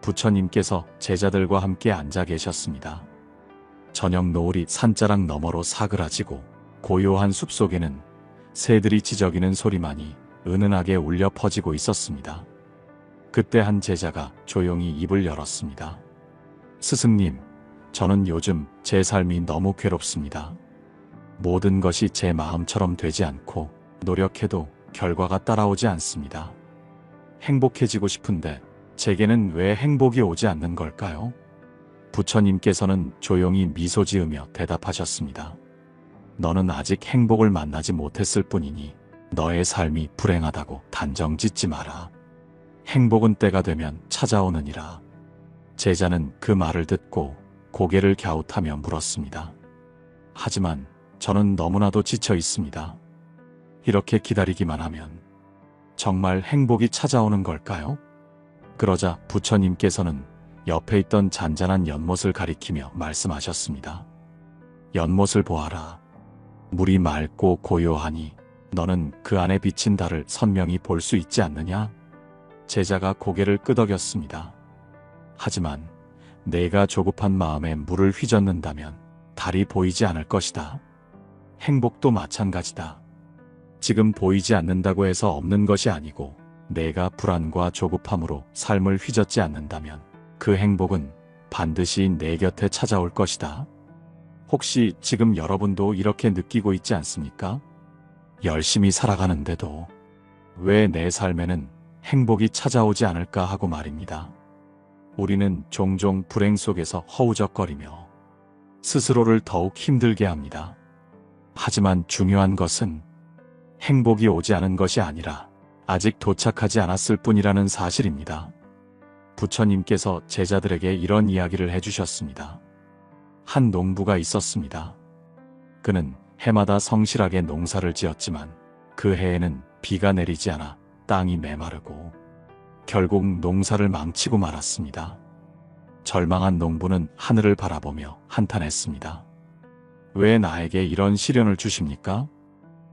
부처님께서 제자들과 함께 앉아 계셨습니다. 저녁 노을이 산자락 너머로 사그라지고 고요한 숲속에는 새들이 지저귀는 소리만이 은은하게 울려 퍼지고 있었습니다. 그때 한 제자가 조용히 입을 열었습니다. 스승님, 저는 요즘 제 삶이 너무 괴롭습니다. 모든 것이 제 마음처럼 되지 않고 노력해도 결과가 따라오지 않습니다. 행복해지고 싶은데 제게는 왜 행복이 오지 않는 걸까요? 부처님께서는 조용히 미소 지으며 대답하셨습니다. 너는 아직 행복을 만나지 못했을 뿐이니 너의 삶이 불행하다고 단정 짓지 마라. 행복은 때가 되면 찾아오느니라. 제자는 그 말을 듣고 고개를 갸웃하며 물었습니다. 하지만 저는 너무나도 지쳐 있습니다. 이렇게 기다리기만 하면 정말 행복이 찾아오는 걸까요? 그러자 부처님께서는 옆에 있던 잔잔한 연못을 가리키며 말씀하셨습니다. 연못을 보아라. 물이 맑고 고요하니 너는 그 안에 비친 달을 선명히 볼 수 있지 않느냐? 제자가 고개를 끄덕였습니다. 하지만 내가 조급한 마음에 물을 휘젓는다면 달이 보이지 않을 것이다. 행복도 마찬가지다. 지금 보이지 않는다고 해서 없는 것이 아니고 내가 불안과 조급함으로 삶을 휘젓지 않는다면 그 행복은 반드시 내 곁에 찾아올 것이다. 혹시 지금 여러분도 이렇게 느끼고 있지 않습니까? 열심히 살아가는데도 왜 내 삶에는 행복이 찾아오지 않을까 하고 말입니다. 우리는 종종 불행 속에서 허우적거리며 스스로를 더욱 힘들게 합니다. 하지만 중요한 것은 행복이 오지 않은 것이 아니라 아직 도착하지 않았을 뿐이라는 사실입니다. 부처님께서 제자들에게 이런 이야기를 해주셨습니다. 한 농부가 있었습니다. 그는 해마다 성실하게 농사를 지었지만 그 해에는 비가 내리지 않아 땅이 메마르고 결국 농사를 망치고 말았습니다. 절망한 농부는 하늘을 바라보며 한탄했습니다. 왜 나에게 이런 시련을 주십니까?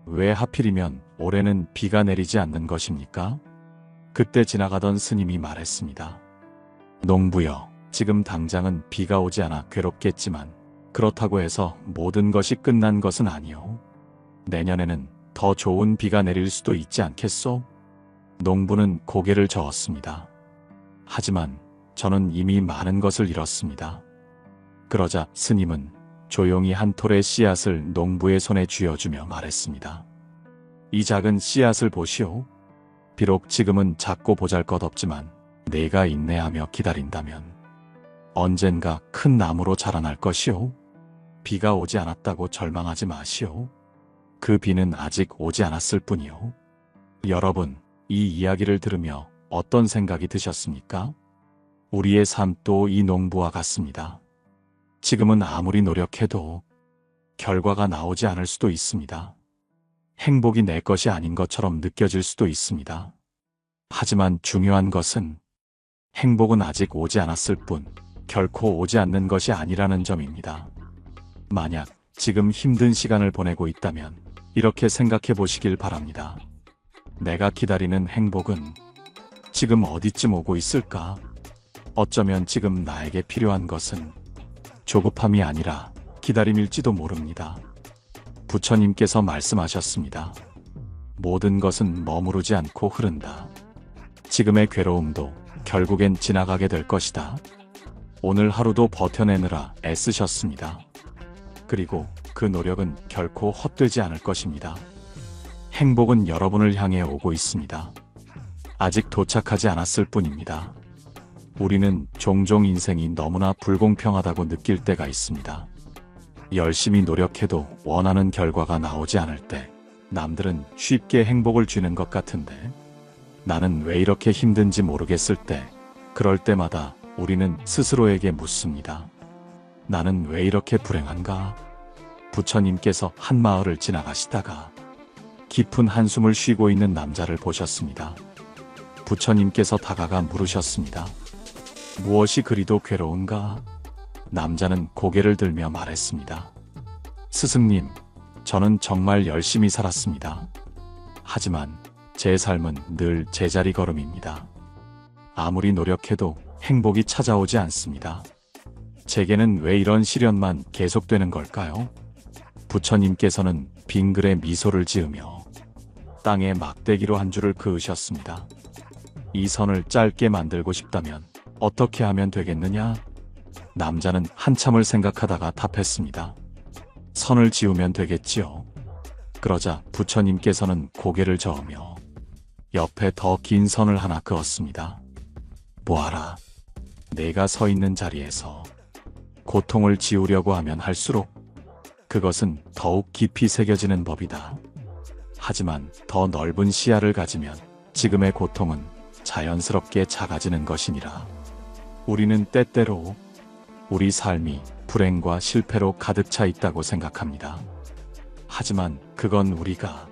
왜 하필이면 올해는 비가 내리지 않는 것입니까? 그때 지나가던 스님이 말했습니다. 농부여, 지금 당장은 비가 오지 않아 괴롭겠지만 그렇다고 해서 모든 것이 끝난 것은 아니오. 내년에는 더 좋은 비가 내릴 수도 있지 않겠소? 농부는 고개를 저었습니다. 하지만 저는 이미 많은 것을 잃었습니다. 그러자 스님은 조용히 한 톨의 씨앗을 농부의 손에 쥐어주며 말했습니다. 이 작은 씨앗을 보시오. 비록 지금은 작고 보잘것없지만 내가 인내하며 기다린다면 언젠가 큰 나무로 자라날 것이오. 비가 오지 않았다고 절망하지 마시오. 그 비는 아직 오지 않았을 뿐이오. 여러분, 이 이야기를 들으며 어떤 생각이 드셨습니까? 우리의 삶도 이 농부와 같습니다. 지금은 아무리 노력해도 결과가 나오지 않을 수도 있습니다. 행복이 내 것이 아닌 것처럼 느껴질 수도 있습니다. 하지만 중요한 것은 행복은 아직 오지 않았을 뿐 결코 오지 않는 것이 아니라는 점입니다. 만약 지금 힘든 시간을 보내고 있다면 이렇게 생각해 보시길 바랍니다. 내가 기다리는 행복은 지금 어디쯤 오고 있을까? 어쩌면 지금 나에게 필요한 것은 조급함이 아니라 기다림일지도 모릅니다. 부처님께서 말씀하셨습니다. 모든 것은 머무르지 않고 흐른다. 지금의 괴로움도 결국엔 지나가게 될 것이다. 오늘 하루도 버텨내느라 애쓰셨습니다. 그리고 그 노력은 결코 헛되지 않을 것입니다. 행복은 여러분을 향해 오고 있습니다. 아직 도착하지 않았을 뿐입니다. 우리는 종종 인생이 너무나 불공평하다고 느낄 때가 있습니다. 열심히 노력해도 원하는 결과가 나오지 않을 때 남들은 쉽게 행복을 주는 것 같은데 나는 왜 이렇게 힘든지 모르겠을 때 그럴 때마다 우리는 스스로에게 묻습니다. 나는 왜 이렇게 불행한가? 부처님께서 한 마을을 지나가시다가 깊은 한숨을 쉬고 있는 남자를 보셨습니다. 부처님께서 다가가 물으셨습니다. 무엇이 그리도 괴로운가? 남자는 고개를 들며 말했습니다. 스승님, 저는 정말 열심히 살았습니다. 하지만 제 삶은 늘 제자리 걸음입니다. 아무리 노력해도 행복이 찾아오지 않습니다. 제게는 왜 이런 시련만 계속되는 걸까요? 부처님께서는 빙글에 미소를 지으며 땅에 막대기로 한 줄을 그으셨습니다. 이 선을 짧게 만들고 싶다면 어떻게 하면 되겠느냐? 남자는 한참을 생각하다가 답했습니다. 선을 지우면 되겠지요. 그러자 부처님께서는 고개를 저으며 옆에 더 긴 선을 하나 그었습니다. 보아라. 내가 서 있는 자리에서 고통을 지우려고 하면 할수록 그것은 더욱 깊이 새겨지는 법이다. 하지만 더 넓은 시야를 가지면 지금의 고통은 자연스럽게 작아지는 것이니라. 우리는 때때로 우리 삶이 불행과 실패로 가득 차 있다고 생각합니다. 하지만 그건 우리가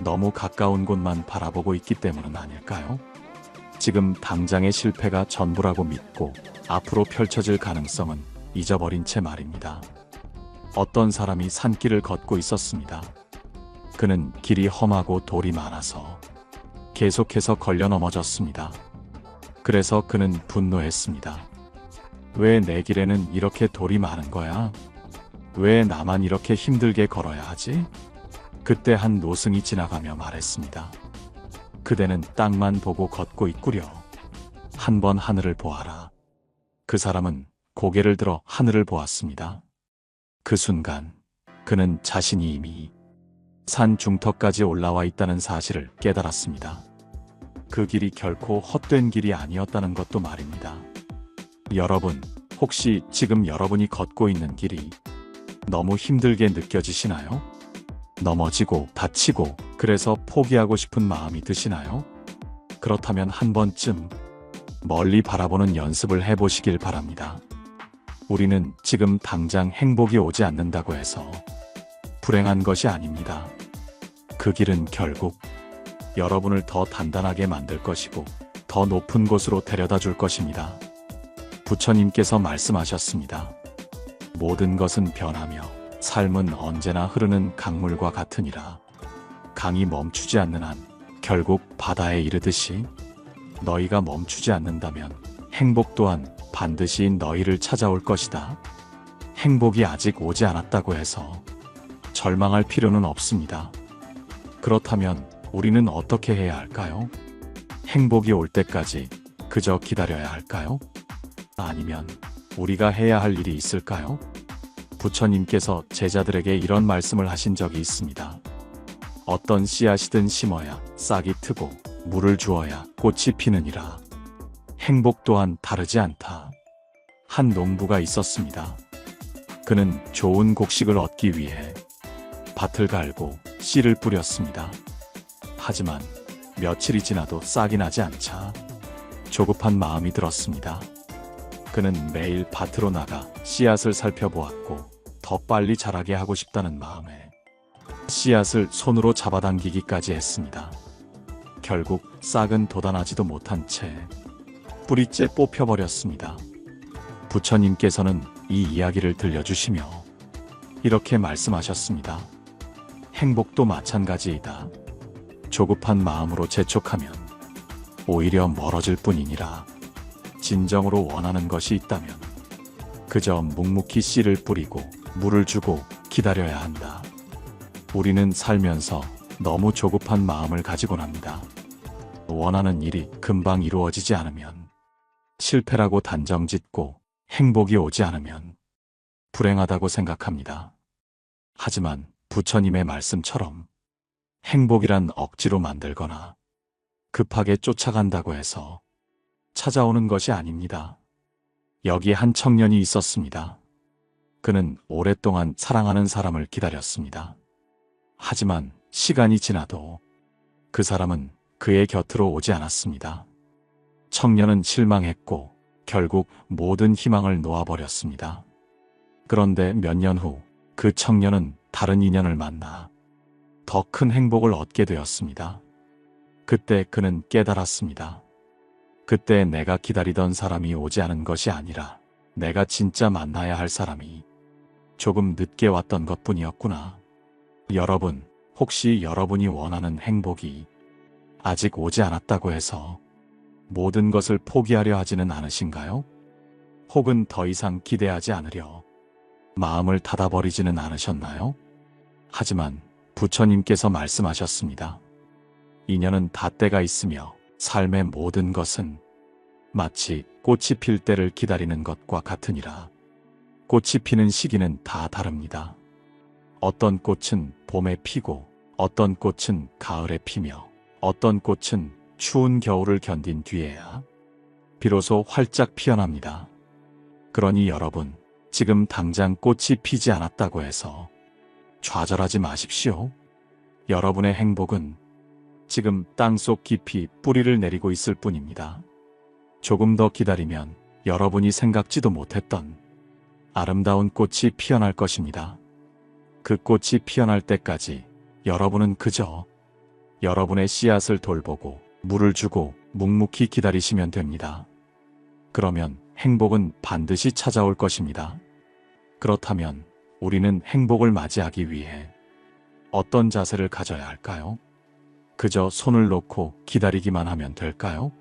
너무 가까운 곳만 바라보고 있기 때문은 아닐까요? 지금 당장의 실패가 전부라고 믿고 앞으로 펼쳐질 가능성은 잊어버린 채 말입니다. 어떤 사람이 산길을 걷고 있었습니다. 그는 길이 험하고 돌이 많아서 계속해서 걸려 넘어졌습니다. 그래서 그는 분노했습니다. 왜 내 길에는 이렇게 돌이 많은 거야? 왜 나만 이렇게 힘들게 걸어야 하지? 그때 한 노승이 지나가며 말했습니다. 그대는 땅만 보고 걷고 있구려. 한번 하늘을 보아라. 그 사람은 고개를 들어 하늘을 보았습니다. 그 순간 그는 자신이 이미 산 중턱까지 올라와 있다는 사실을 깨달았습니다. 그 길이 결코 헛된 길이 아니었다는 것도 말입니다. 여러분, 혹시 지금 여러분이 걷고 있는 길이 너무 힘들게 느껴지시나요? 넘어지고 다치고 그래서 포기하고 싶은 마음이 드시나요? 그렇다면 한 번쯤 멀리 바라보는 연습을 해보시길 바랍니다. 우리는 지금 당장 행복이 오지 않는다고 해서 불행한 것이 아닙니다. 그 길은 결국 여러분을 더 단단하게 만들 것이고 더 높은 곳으로 데려다 줄 것입니다. 부처님께서 말씀하셨습니다. 모든 것은 변하며 삶은 언제나 흐르는 강물과 같으니라. 강이 멈추지 않는 한 결국 바다에 이르듯이 너희가 멈추지 않는다면 행복 또한 반드시 너희를 찾아올 것이다. 행복이 아직 오지 않았다고 해서 절망할 필요는 없습니다. 그렇다면 우리는 어떻게 해야 할까요? 행복이 올 때까지 그저 기다려야 할까요? 아니면 우리가 해야 할 일이 있을까요? 부처님께서 제자들에게 이런 말씀을 하신 적이 있습니다. 어떤 씨앗이든 심어야 싹이 트고 물을 주어야 꽃이 피느니라. 행복 또한 다르지 않다. 한 농부가 있었습니다. 그는 좋은 곡식을 얻기 위해 밭을 갈고 씨를 뿌렸습니다. 하지만 며칠이 지나도 싹이 나지 않자 조급한 마음이 들었습니다. 그는 매일 밭으로 나가 씨앗을 살펴보았고 더 빨리 자라게 하고 싶다는 마음에 씨앗을 손으로 잡아당기기까지 했습니다. 결국 싹은 돋아나지도 못한 채 뿌리째 뽑혀버렸습니다. 부처님께서는 이 이야기를 들려주시며 이렇게 말씀하셨습니다. 행복도 마찬가지이다. 조급한 마음으로 재촉하면 오히려 멀어질 뿐이니라. 진정으로 원하는 것이 있다면 그저 묵묵히 씨를 뿌리고 물을 주고 기다려야 한다. 우리는 살면서 너무 조급한 마음을 가지곤 합니다. 원하는 일이 금방 이루어지지 않으면 실패라고 단정짓고 행복이 오지 않으면 불행하다고 생각합니다. 하지만 부처님의 말씀처럼 행복이란 억지로 만들거나 급하게 쫓아간다고 해서 찾아오는 것이 아닙니다. 여기 한 청년이 있었습니다. 그는 오랫동안 사랑하는 사람을 기다렸습니다. 하지만 시간이 지나도 그 사람은 그의 곁으로 오지 않았습니다. 청년은 실망했고 결국 모든 희망을 놓아버렸습니다. 그런데 몇 년 후 그 청년은 다른 인연을 만나 더 큰 행복을 얻게 되었습니다. 그때 그는 깨달았습니다. 그때 내가 기다리던 사람이 오지 않은 것이 아니라 내가 진짜 만나야 할 사람이 조금 늦게 왔던 것뿐이었구나. 여러분, 혹시 여러분이 원하는 행복이 아직 오지 않았다고 해서 모든 것을 포기하려 하지는 않으신가요? 혹은 더 이상 기대하지 않으려 마음을 닫아버리지는 않으셨나요? 하지만 부처님께서 말씀하셨습니다. 인연은 닷때가 있으며 삶의 모든 것은 마치 꽃이 필 때를 기다리는 것과 같으니라. 꽃이 피는 시기는 다 다릅니다. 어떤 꽃은 봄에 피고 어떤 꽃은 가을에 피며 어떤 꽃은 추운 겨울을 견딘 뒤에야 비로소 활짝 피어납니다. 그러니 여러분, 지금 당장 꽃이 피지 않았다고 해서 좌절하지 마십시오. 여러분의 행복은 지금 땅속 깊이 뿌리를 내리고 있을 뿐입니다. 조금 더 기다리면 여러분이 생각지도 못했던 아름다운 꽃이 피어날 것입니다. 그 꽃이 피어날 때까지 여러분은 그저 여러분의 씨앗을 돌보고 물을 주고 묵묵히 기다리시면 됩니다. 그러면 행복은 반드시 찾아올 것입니다. 그렇다면 우리는 행복을 맞이하기 위해 어떤 자세를 가져야 할까요? 그저 손을 놓고 기다리기만 하면 될까요?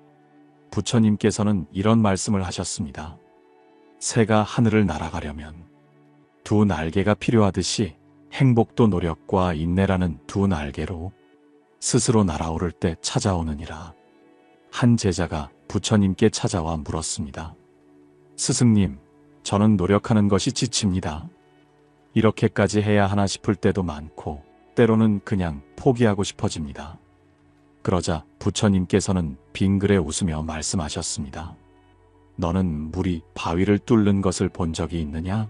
부처님께서는 이런 말씀을 하셨습니다. 새가 하늘을 날아가려면 두 날개가 필요하듯이 행복도 노력과 인내라는 두 날개로 스스로 날아오를 때 찾아오느니라. 한 제자가 부처님께 찾아와 물었습니다. 스승님, 저는 노력하는 것이 지칩니다. 이렇게까지 해야 하나 싶을 때도 많고 때로는 그냥 포기하고 싶어집니다. 그러자 부처님께서는 빙그레 웃으며 말씀하셨습니다. 너는 물이 바위를 뚫는 것을 본 적이 있느냐?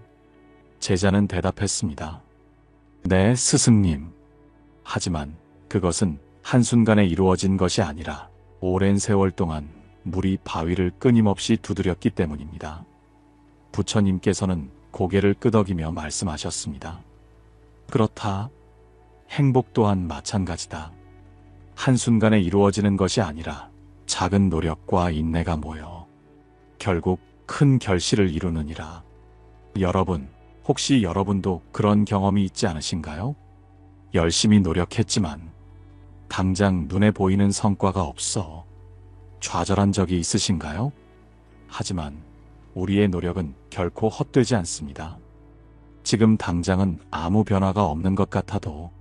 제자는 대답했습니다. 네, 스승님. 하지만 그것은 한순간에 이루어진 것이 아니라 오랜 세월 동안 물이 바위를 끊임없이 두드렸기 때문입니다. 부처님께서는 고개를 끄덕이며 말씀하셨습니다. 그렇다. 행복 또한 마찬가지다. 한순간에 이루어지는 것이 아니라 작은 노력과 인내가 모여 결국 큰 결실을 이루느니라. 여러분, 혹시 여러분도 그런 경험이 있지 않으신가요? 열심히 노력했지만 당장 눈에 보이는 성과가 없어 좌절한 적이 있으신가요? 하지만 우리의 노력은 결코 헛되지 않습니다. 지금 당장은 아무 변화가 없는 것 같아도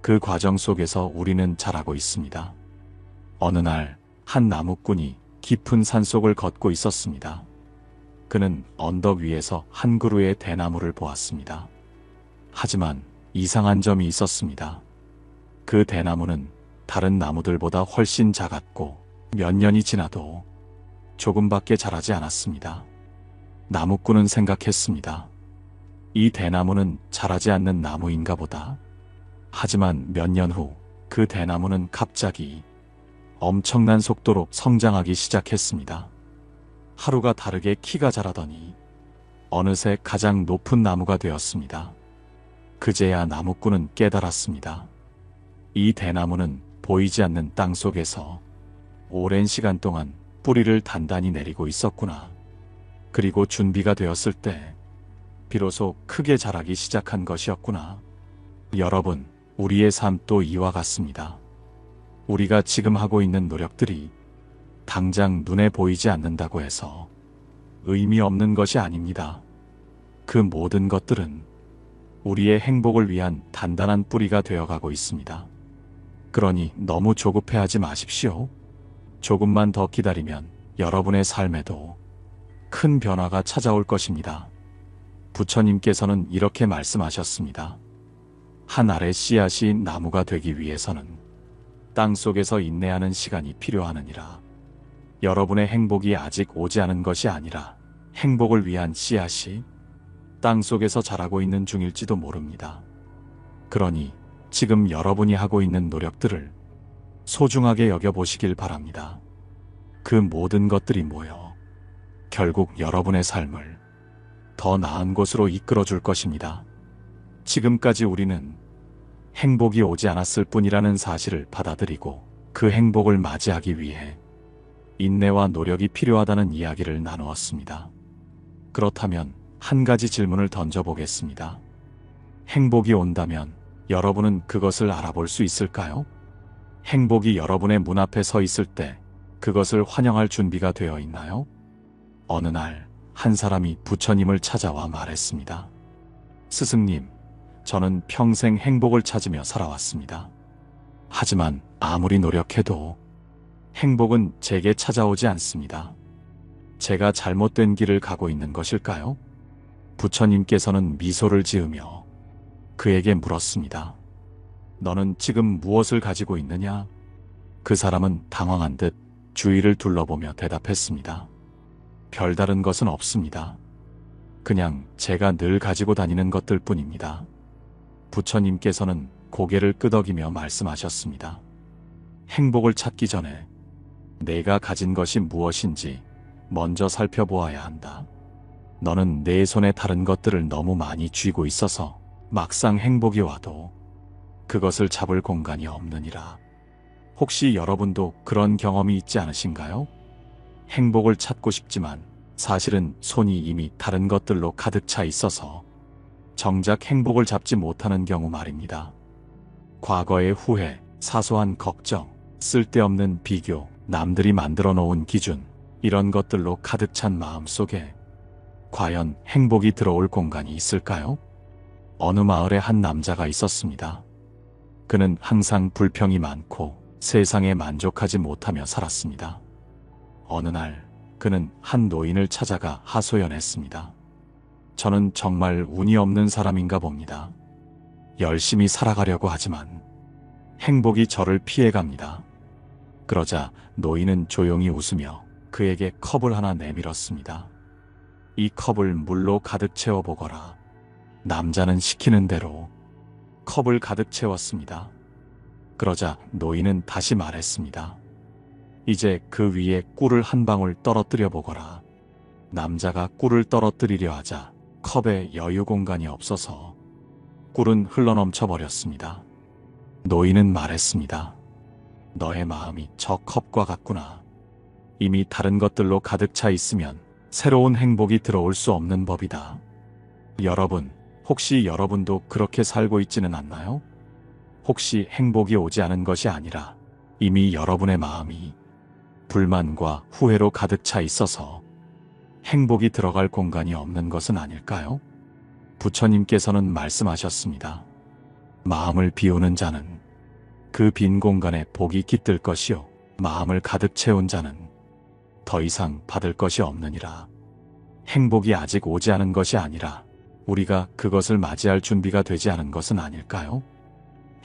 그 과정 속에서 우리는 자라고 있습니다. 어느 날 한 나무꾼이 깊은 산속을 걷고 있었습니다. 그는 언덕 위에서 한 그루의 대나무를 보았습니다. 하지만 이상한 점이 있었습니다. 그 대나무는 다른 나무들보다 훨씬 작았고 몇 년이 지나도 조금밖에 자라지 않았습니다. 나무꾼은 생각했습니다. 이 대나무는 자라지 않는 나무인가 보다. 하지만 몇 년 후 그 대나무는 갑자기 엄청난 속도로 성장하기 시작했습니다. 하루가 다르게 키가 자라더니 어느새 가장 높은 나무가 되었습니다. 그제야 나무꾼은 깨달았습니다. 이 대나무는 보이지 않는 땅 속에서 오랜 시간 동안 뿌리를 단단히 내리고 있었구나. 그리고 준비가 되었을 때 비로소 크게 자라기 시작한 것이었구나. 여러분, 우리의 삶도 이와 같습니다. 우리가 지금 하고 있는 노력들이 당장 눈에 보이지 않는다고 해서 의미 없는 것이 아닙니다. 그 모든 것들은 우리의 행복을 위한 단단한 뿌리가 되어가고 있습니다. 그러니 너무 조급해하지 마십시오. 조금만 더 기다리면 여러분의 삶에도 큰 변화가 찾아올 것입니다. 부처님께서는 이렇게 말씀하셨습니다. 한 알의 씨앗이 나무가 되기 위해서는 땅 속에서 인내하는 시간이 필요하느니라. 여러분의 행복이 아직 오지 않은 것이 아니라 행복을 위한 씨앗이 땅 속에서 자라고 있는 중일지도 모릅니다. 그러니 지금 여러분이 하고 있는 노력들을 소중하게 여겨보시길 바랍니다. 그 모든 것들이 모여 결국 여러분의 삶을 더 나은 곳으로 이끌어줄 것입니다. 지금까지 우리는 행복이 오지 않았을 뿐이라는 사실을 받아들이고 그 행복을 맞이하기 위해 인내와 노력이 필요하다는 이야기를 나누었습니다. 그렇다면 한 가지 질문을 던져보겠습니다. 행복이 온다면 여러분은 그것을 알아볼 수 있을까요? 행복이 여러분의 문 앞에 서 있을 때 그것을 환영할 준비가 되어 있나요? 어느 날 한 사람이 부처님을 찾아와 말했습니다. 스승님, 저는 평생 행복을 찾으며 살아왔습니다. 하지만 아무리 노력해도 행복은 제게 찾아오지 않습니다. 제가 잘못된 길을 가고 있는 것일까요? 부처님께서는 미소를 지으며 그에게 물었습니다. 너는 지금 무엇을 가지고 있느냐? 그 사람은 당황한 듯 주위를 둘러보며 대답했습니다. 별다른 것은 없습니다. 그냥 제가 늘 가지고 다니는 것들 뿐입니다. 부처님께서는 고개를 끄덕이며 말씀하셨습니다. 행복을 찾기 전에 내가 가진 것이 무엇인지 먼저 살펴보아야 한다. 너는 내 손에 다른 것들을 너무 많이 쥐고 있어서 막상 행복이 와도 그것을 잡을 공간이 없느니라. 혹시 여러분도 그런 경험이 있지 않으신가요? 행복을 찾고 싶지만 사실은 손이 이미 다른 것들로 가득 차 있어서 정작 행복을 잡지 못하는 경우 말입니다. 과거의 후회, 사소한 걱정, 쓸데없는 비교, 남들이 만들어 놓은 기준, 이런 것들로 가득 찬 마음 속에 과연 행복이 들어올 공간이 있을까요? 어느 마을에 한 남자가 있었습니다. 그는 항상 불평이 많고 세상에 만족하지 못하며 살았습니다. 어느 날 그는 한 노인을 찾아가 하소연했습니다. 저는 정말 운이 없는 사람인가 봅니다. 열심히 살아가려고 하지만 행복이 저를 피해갑니다. 그러자 노인은 조용히 웃으며 그에게 컵을 하나 내밀었습니다. 이 컵을 물로 가득 채워보거라. 남자는 시키는 대로 컵을 가득 채웠습니다. 그러자 노인은 다시 말했습니다. 이제 그 위에 꿀을 한 방울 떨어뜨려 보거라. 남자가 꿀을 떨어뜨리려 하자 컵에 여유 공간이 없어서 꿀은 흘러넘쳐 버렸습니다. 노인은 말했습니다. 너의 마음이 저 컵과 같구나. 이미 다른 것들로 가득 차 있으면 새로운 행복이 들어올 수 없는 법이다. 여러분, 혹시 여러분도 그렇게 살고 있지는 않나요? 혹시 행복이 오지 않은 것이 아니라 이미 여러분의 마음이 불만과 후회로 가득 차 있어서 행복이 들어갈 공간이 없는 것은 아닐까요? 부처님께서는 말씀하셨습니다. 마음을 비우는 자는 그 빈 공간에 복이 깃들 것이요, 마음을 가득 채운 자는 더 이상 받을 것이 없느니라. 행복이 아직 오지 않은 것이 아니라 우리가 그것을 맞이할 준비가 되지 않은 것은 아닐까요?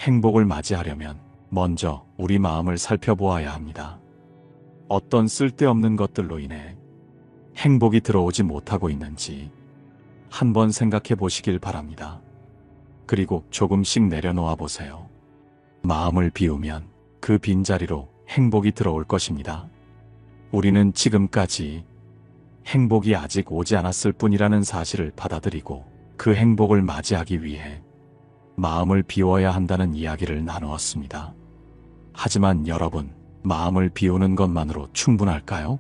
행복을 맞이하려면 먼저 우리 마음을 살펴보아야 합니다. 어떤 쓸데없는 것들로 인해 행복이 들어오지 못하고 있는지 한번 생각해 보시길 바랍니다. 그리고 조금씩 내려놓아 보세요. 마음을 비우면 그 빈자리로 행복이 들어올 것입니다. 우리는 지금까지 행복이 아직 오지 않았을 뿐이라는 사실을 받아들이고 그 행복을 맞이하기 위해 마음을 비워야 한다는 이야기를 나누었습니다. 하지만 여러분, 마음을 비우는 것만으로 충분할까요?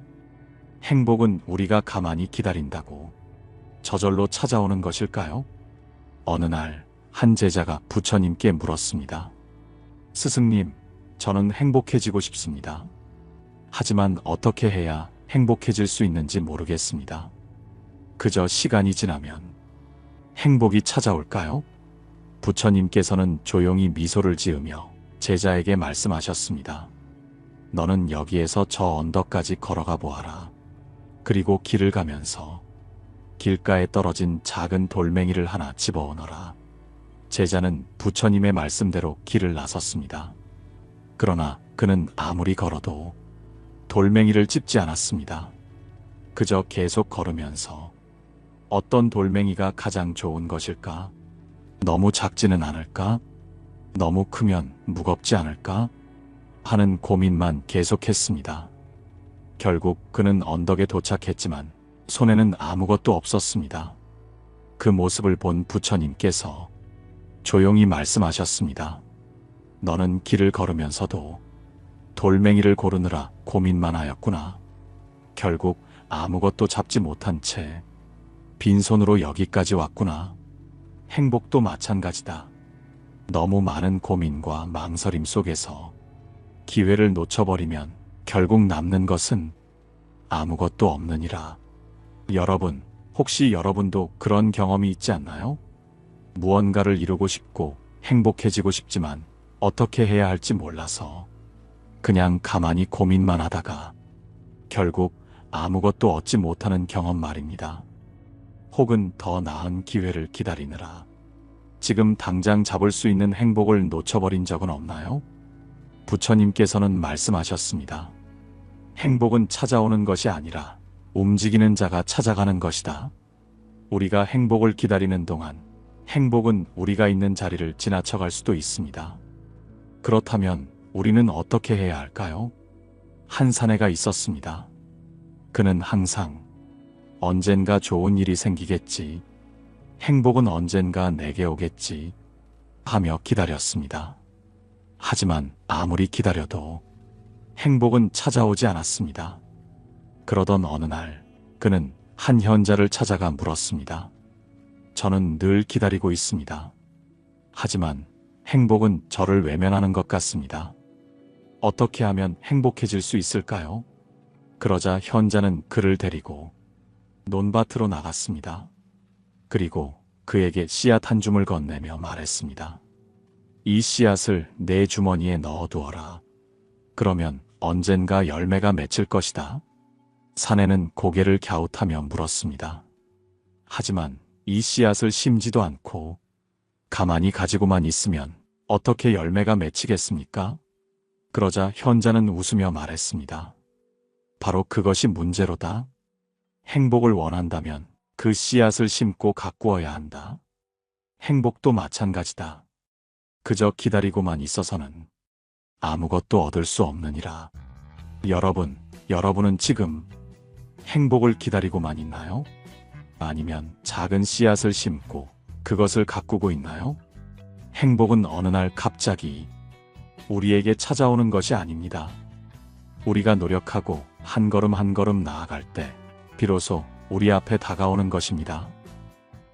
행복은 우리가 가만히 기다린다고 저절로 찾아오는 것일까요? 어느 날 한 제자가 부처님께 물었습니다. 스승님, 저는 행복해지고 싶습니다. 하지만 어떻게 해야 행복해질 수 있는지 모르겠습니다. 그저 시간이 지나면 행복이 찾아올까요? 부처님께서는 조용히 미소를 지으며 제자에게 말씀하셨습니다. 너는 여기에서 저 언덕까지 걸어가 보아라. 그리고 길을 가면서 길가에 떨어진 작은 돌멩이를 하나 집어오너라. 제자는 부처님의 말씀대로 길을 나섰습니다. 그러나 그는 아무리 걸어도 돌멩이를 찝지 않았습니다. 그저 계속 걸으면서 어떤 돌멩이가 가장 좋은 것일까? 너무 작지는 않을까? 너무 크면 무겁지 않을까? 하는 고민만 계속했습니다. 결국 그는 언덕에 도착했지만 손에는 아무것도 없었습니다. 그 모습을 본 부처님께서 조용히 말씀하셨습니다. 너는 길을 걸으면서도 돌멩이를 고르느라 고민만 하였구나. 결국 아무것도 잡지 못한 채 빈손으로 여기까지 왔구나. 행복도 마찬가지다. 너무 많은 고민과 망설임 속에서 기회를 놓쳐버리면 결국 남는 것은 아무것도 없느니라. 여러분, 혹시 여러분도 그런 경험이 있지 않나요? 무언가를 이루고 싶고 행복해지고 싶지만 어떻게 해야 할지 몰라서 그냥 가만히 고민만 하다가 결국 아무것도 얻지 못하는 경험 말입니다. 혹은 더 나은 기회를 기다리느라 지금 당장 잡을 수 있는 행복을 놓쳐버린 적은 없나요? 부처님께서는 말씀하셨습니다. 행복은 찾아오는 것이 아니라 움직이는 자가 찾아가는 것이다. 우리가 행복을 기다리는 동안 행복은 우리가 있는 자리를 지나쳐갈 수도 있습니다. 그렇다면 우리는 어떻게 해야 할까요? 한 사내가 있었습니다. 그는 항상 언젠가 좋은 일이 생기겠지, 행복은 언젠가 내게 오겠지 하며 기다렸습니다. 하지만 아무리 기다려도 행복은 찾아오지 않았습니다. 그러던 어느 날 그는 한 현자를 찾아가 물었습니다. 저는 늘 기다리고 있습니다. 하지만 행복은 저를 외면하는 것 같습니다. 어떻게 하면 행복해질 수 있을까요? 그러자 현자는 그를 데리고 논밭으로 나갔습니다. 그리고 그에게 씨앗 한 줌을 건네며 말했습니다. 이 씨앗을 내 주머니에 넣어두어라. 그러면 언젠가 열매가 맺힐 것이다. 사내는 고개를 갸웃하며 물었습니다. 하지만 이 씨앗을 심지도 않고 가만히 가지고만 있으면 어떻게 열매가 맺히겠습니까? 그러자 현자는 웃으며 말했습니다. 바로 그것이 문제로다. 행복을 원한다면 그 씨앗을 심고 가꾸어야 한다. 행복도 마찬가지다. 그저 기다리고만 있어서는 아무것도 얻을 수 없느니라. 여러분은 지금 행복을 기다리고만 있나요? 아니면 작은 씨앗을 심고 그것을 가꾸고 있나요? 행복은 어느 날 갑자기 우리에게 찾아오는 것이 아닙니다. 우리가 노력하고 한 걸음 한 걸음 나아갈 때 비로소 우리 앞에 다가오는 것입니다.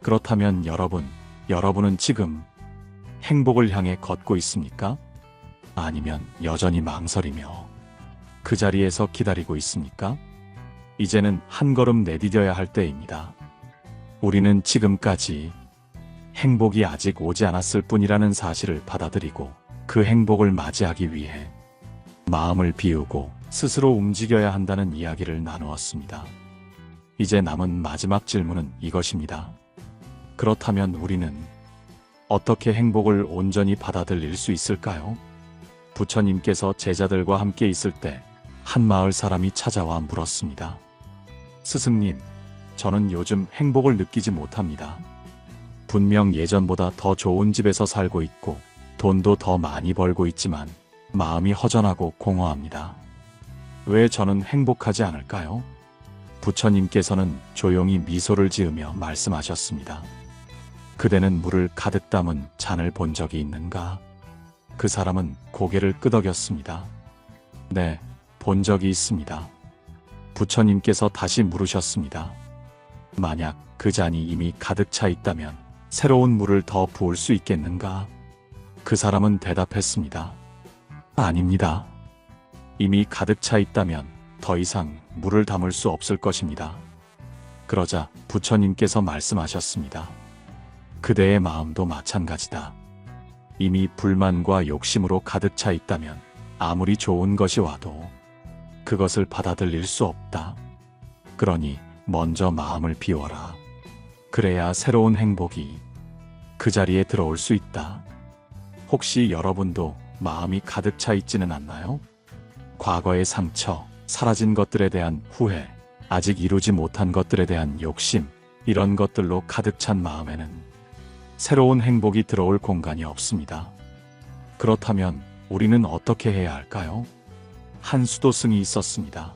그렇다면 여러분은 지금 행복을 향해 걷고 있습니까? 아니면 여전히 망설이며 그 자리에서 기다리고 있습니까? 이제는 한 걸음 내디뎌야 할 때입니다. 우리는 지금까지 행복이 아직 오지 않았을 뿐이라는 사실을 받아들이고 그 행복을 맞이하기 위해 마음을 비우고 스스로 움직여야 한다는 이야기를 나누었습니다. 이제 남은 마지막 질문은 이것입니다. 그렇다면 우리는 어떻게 행복을 온전히 받아들일 수 있을까요? 부처님께서 제자들과 함께 있을 때 한 마을 사람이 찾아와 물었습니다. 스승님, 저는 요즘 행복을 느끼지 못합니다. 분명 예전보다 더 좋은 집에서 살고 있고 돈도 더 많이 벌고 있지만 마음이 허전하고 공허합니다. 왜 저는 행복하지 않을까요? 부처님께서는 조용히 미소를 지으며 말씀하셨습니다. 그대는 물을 가득 담은 잔을 본 적이 있는가? 그 사람은 고개를 끄덕였습니다. 네, 본 적이 있습니다. 부처님께서 다시 물으셨습니다. 만약 그 잔이 이미 가득 차 있다면 새로운 물을 더 부을 수 있겠는가? 그 사람은 대답했습니다. 아닙니다. 이미 가득 차 있다면 더 이상 물을 담을 수 없을 것입니다. 그러자 부처님께서 말씀하셨습니다. 그대의 마음도 마찬가지다. 이미 불만과 욕심으로 가득 차 있다면 아무리 좋은 것이 와도 그것을 받아들일 수 없다. 그러니 먼저 마음을 비워라. 그래야 새로운 행복이 그 자리에 들어올 수 있다. 혹시 여러분도 마음이 가득 차 있지는 않나요? 과거의 상처, 사라진 것들에 대한 후회, 아직 이루지 못한 것들에 대한 욕심, 이런 것들로 가득 찬 마음에는 새로운 행복이 들어올 공간이 없습니다. 그렇다면 우리는 어떻게 해야 할까요? 한 수도승이 있었습니다.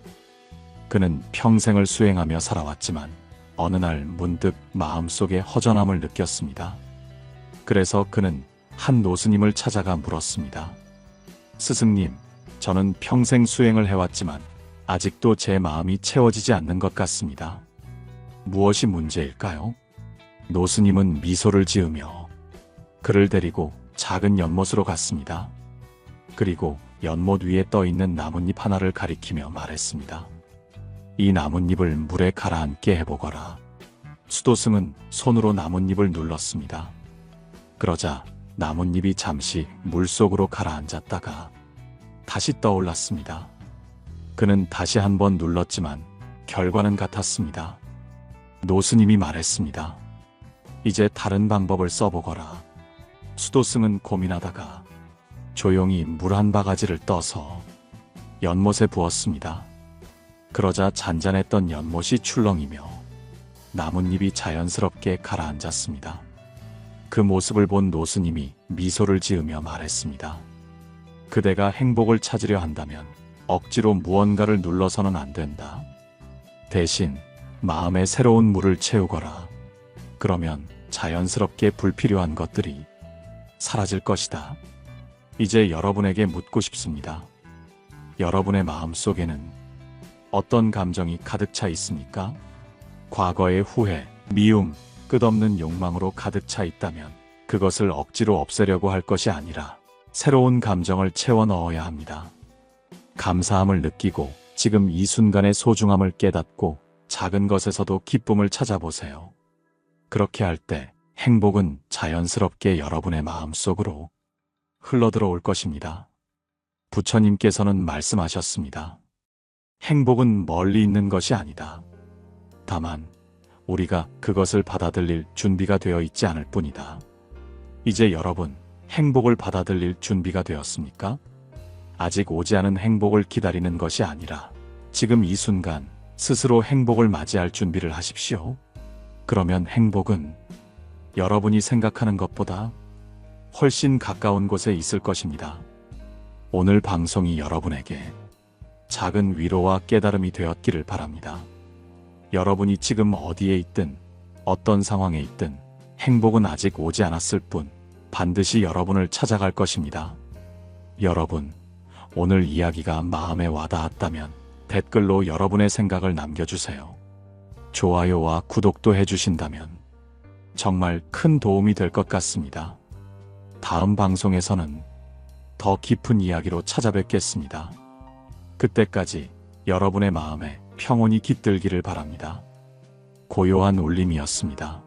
그는 평생을 수행하며 살아왔지만 어느 날 문득 마음속에 허전함을 느꼈습니다. 그래서 그는 한 노스님을 찾아가 물었습니다. 스승님, 저는 평생 수행을 해왔지만 아직도 제 마음이 채워지지 않는 것 같습니다. 무엇이 문제일까요? 노스님은 미소를 지으며 그를 데리고 작은 연못으로 갔습니다. 그리고 연못 위에 떠 있는 나뭇잎 하나를 가리키며 말했습니다. 이 나뭇잎을 물에 가라앉게 해보거라. 수도승은 손으로 나뭇잎을 눌렀습니다. 그러자 나뭇잎이 잠시 물속으로 가라앉았다가 다시 떠올랐습니다. 그는 다시 한번 눌렀지만 결과는 같았습니다. 노스님이 말했습니다. 이제 다른 방법을 써보거라. 수도승은 고민하다가 조용히 물 한 바가지를 떠서 연못에 부었습니다. 그러자 잔잔했던 연못이 출렁이며 나뭇잎이 자연스럽게 가라앉았습니다. 그 모습을 본 노스님이 미소를 지으며 말했습니다. 그대가 행복을 찾으려 한다면 억지로 무언가를 눌러서는 안 된다. 대신 마음에 새로운 물을 채우거라. 그러면 자연스럽게 불필요한 것들이 사라질 것이다. 이제 여러분에게 묻고 싶습니다. 여러분의 마음 속에는 어떤 감정이 가득 차 있습니까? 과거의 후회, 미움, 끝없는 욕망으로 가득 차 있다면 그것을 억지로 없애려고 할 것이 아니라 새로운 감정을 채워 넣어야 합니다. 감사함을 느끼고 지금 이 순간의 소중함을 깨닫고 작은 것에서도 기쁨을 찾아보세요. 그렇게 할 때 행복은 자연스럽게 여러분의 마음속으로 흘러들어올 것입니다. 부처님께서는 말씀하셨습니다. 행복은 멀리 있는 것이 아니다. 다만 우리가 그것을 받아들일 준비가 되어 있지 않을 뿐이다. 이제 여러분, 행복을 받아들일 준비가 되었습니까? 아직 오지 않은 행복을 기다리는 것이 아니라 지금 이 순간 스스로 행복을 맞이할 준비를 하십시오. 그러면 행복은 여러분이 생각하는 것보다 훨씬 가까운 곳에 있을 것입니다. 오늘 방송이 여러분에게 작은 위로와 깨달음이 되었기를 바랍니다. 여러분이 지금 어디에 있든 어떤 상황에 있든 행복은 아직 오지 않았을 뿐 반드시 여러분을 찾아갈 것입니다. 여러분, 오늘 이야기가 마음에 와닿았다면 댓글로 여러분의 생각을 남겨주세요. 좋아요와 구독도 해주신다면 정말 큰 도움이 될 것 같습니다. 다음 방송에서는 더 깊은 이야기로 찾아뵙겠습니다. 그때까지 여러분의 마음에 평온이 깃들기를 바랍니다. 고요한 울림이었습니다.